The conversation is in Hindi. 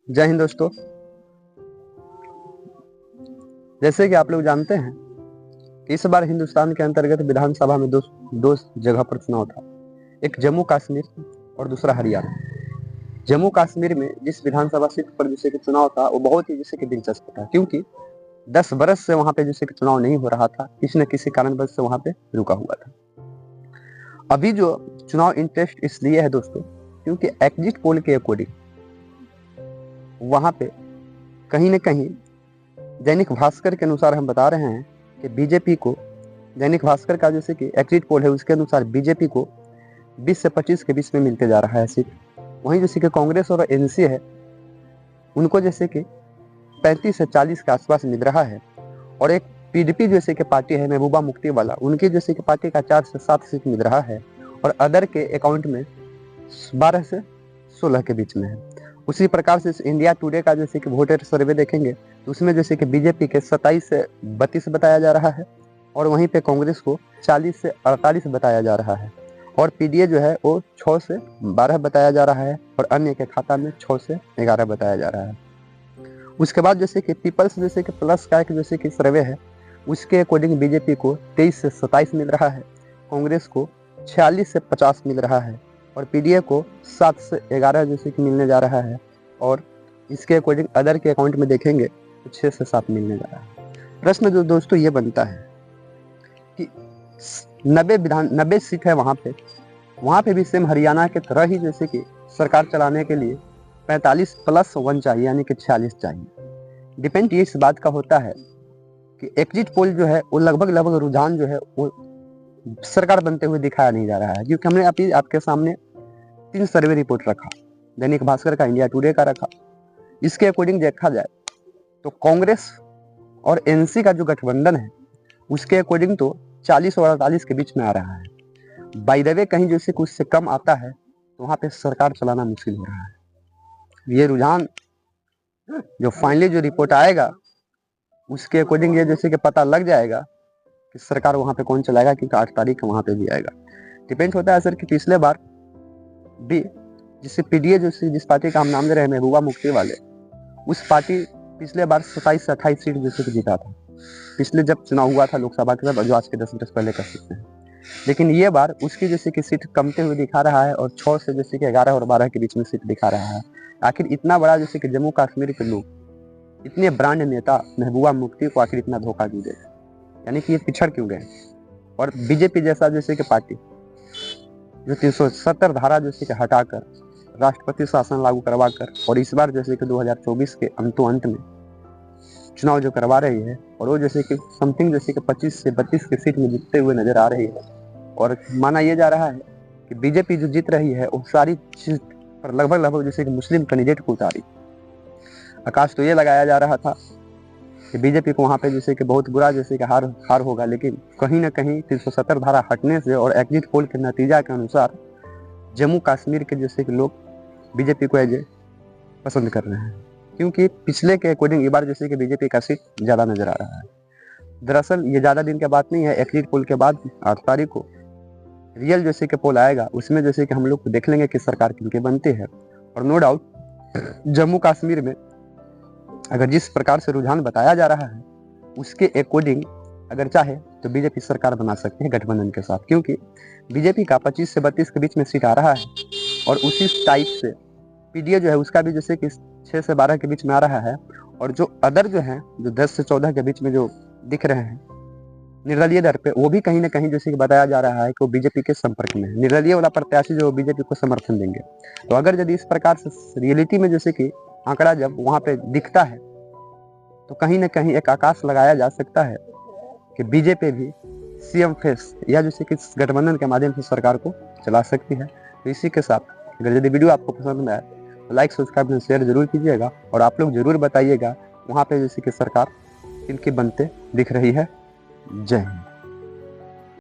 जय हिंद दोस्तों। जैसे कि आप लोग जानते हैं, इस बार हिंदुस्तान के अंतर्गत विधानसभा में दो जगह पर चुनाव था। एक जम्मू कश्मीर और दूसरा हरियाणा। जम्मू कश्मीर में जिस विधानसभा सीट पर जैसे कि चुनाव था वो बहुत ही जैसे कि दिलचस्प था, क्योंकि 10 बरस से वहां पे जैसे कि चुनाव नहीं हो रहा था, किसी न किसी कारणवश से वहां पे रुका हुआ था। अभी जो चुनाव इंटरेस्ट इसलिए है दोस्तों, क्योंकि एग्जिट पोल के अकॉर्डिंग वहां पे कहीं न कहीं दैनिक भास्कर के अनुसार हम बता रहे हैं कि बीजेपी को, दैनिक भास्कर का जैसे कि एग्जिट पोल है उसके अनुसार बीजेपी को 20 से 25 के बीच में मिलते जा रहा है सीट। वहीं जैसे कि कांग्रेस और एनसी है उनको जैसे कि 35 से 40 के आसपास मिल रहा है। और एक पीडीपी जैसे कि पार्टी है महबूबा मुफ्ती वाला, उनकी जैसे कि पार्टी का 4 से 7 सीट मिल रहा है और अदर के अकाउंट में 12 से 16 के बीच में है। उसी प्रकार से इंडिया टुडे का जैसे कि वोटर सर्वे देखेंगे तो उसमें जैसे कि बीजेपी के 27 से 32 बताया जा रहा है और वहीं पे कांग्रेस को 40 से 48 बताया जा रहा है और पीडीए जो है वो 6 से 12 बताया जा रहा है और अन्य के खाता में 6 से 11 बताया जा रहा है। उसके बाद जैसे कि पीपल्स जैसे कि प्लस का एक जैसे कि सर्वे है, उसके अकॉर्डिंग बीजेपी को 23 से 27 मिल रहा है, कांग्रेस को 46 से 50 मिल रहा है और पीडीए को 7 से 11 जैसे कि मिलने जा रहा है और इसके अकॉर्डिंग अदर के अकाउंट में देखेंगे तो 6 से 7 मिलने जा रहा है। प्रश्न जो दोस्तों ये बनता है कि 90 सीट है वहां पे भी सेम हरियाणा के तरह ही जैसे कि सरकार चलाने के लिए 45 प्लस 1 चाहिए, यानी कि 46 चाहिए। डिपेंड ये इस बात का होता है कि एग्जिट पोल जो है वो लगभग रुझान जो है वो सरकार बनते हुए दिखाया नहीं जा रहा है, क्योंकि हमने अभी आपके सामने 3 सर्वे रिपोर्ट रखा, दैनिक भास्कर का, इंडिया टुडे का रखा। इसके अकॉर्डिंग देखा जाए तो कांग्रेस और एनसी का जो गठबंधन है उसके अकॉर्डिंग तो 40 और 48 के बीच में आ रहा है। बाय द वे कहीं जैसे कुछ से कम आता है तो वहां पे सरकार चलाना मुश्किल हो रहा है। ये रुझान जो फाइनली जो रिपोर्ट आएगा उसके अकॉर्डिंग ये जैसे कि पता लग जाएगा कि सरकार वहां पे कौन चलाएगा, क्योंकि 8 तारीख वहां पे भी आएगा। डिपेंड होता है सर कि पिछले बार भी जिससे पीडीए जिस पार्टी का हम नाम दे रहे हैं महबूबा मुफ्ती वाले, उस पार्टी पिछले बार 27 से 28 सीट जैसे कि जीता था पिछले जब चुनाव हुआ था लोकसभा के, जो आज के 10 बरस पहले कर सकते हैं। लेकिन ये बार उसकी जैसे कि सीट कमते हुए दिखा रहा है और 6 से जैसे कि 11 और 12 के बीच में सीट दिखा रहा है। आखिर इतना बड़ा जैसे कि जम्मू कश्मीर के लोग, इतने ब्रांड नेता महबूबा मुफ्ती को आखिर इतना धोखा क्यों दे, यानी कि ये पिछड़ क्यों गए। और बीजेपी जैसा जैसे कि पार्टी जो 370 धारा जैसे कि हटाकर राष्ट्रपति शासन लागू करवाकर और इस बार जैसे कि 2024 के अंत में चुनाव जो करवा रही है और वो जैसे कि समथिंग जैसे कि 25 से 32 की सीट में जीतते हुए नजर आ रही है और माना यह जा रहा है कि बीजेपी जो जीत रही है वो सारी चीज पर लगभग जैसे कि मुस्लिम कैंडिडेट को उतारी। आकाश तो ये लगाया जा रहा था कि बीजेपी को वहां पे जैसे कि बहुत बुरा जैसे कि हार होगा, लेकिन कहीं ना कहीं 370 धारा हटने से और एग्जिट पोल के नतीजा के अनुसार जम्मू कश्मीर के जैसे कि लोग बीजेपी को एज पसंद कर रहे हैं, क्योंकि पिछले के अकॉर्डिंग ये बार जैसे कि बीजेपी का सीट ज्यादा नजर आ रहा है। दरअसल ये ज्यादा दिन की बात नहीं है, एग्जिट पोल के बाद 8 तारीख को रियल जैसे कि पोल आएगा, उसमें जैसे कि हम लोग देख लेंगे कि सरकार किनकी बनती है। और नो डाउट जम्मू कश्मीर में अगर जिस प्रकार से रुझान बताया जा रहा है उसके अकॉर्डिंग अगर चाहे तो बीजेपी सरकार बना सकती है गठबंधन के साथ, क्योंकि बीजेपी का 25 से 32 के बीच में सीट आ रहा है और उसी टाइप से पीडीए जो है उसका भी जैसे कि 6 से 12 के बीच में आ रहा है और जो अदर जो है जो 10 से 14 के बीच में जो दिख रहे हैं निर्दलीय दर पे, वो भी कहीं ना कहीं जैसे कि बताया जा रहा है कि वो बीजेपी के संपर्क में है। निर्दलीय वाला प्रत्याशी जो बीजेपी को समर्थन देंगे, तो अगर यदि इस प्रकार से रियलिटी में जैसे कि आंकड़ा जब वहां पे दिखता है तो कहीं ना कहीं एक आकाश लगाया जा सकता है कि बीजेपी भी सीएम फेस या जैसे कि गठबंधन के माध्यम से सरकार को चला सकती है। तो इसी के साथ अगर यदि वीडियो आपको पसंद आए तो लाइक सब्सक्राइब और शेयर जरूर कीजिएगा और आप लोग जरूर बताइएगा वहाँ पे जैसे कि सरकार किनकी बनते दिख रही है। जय हिंद।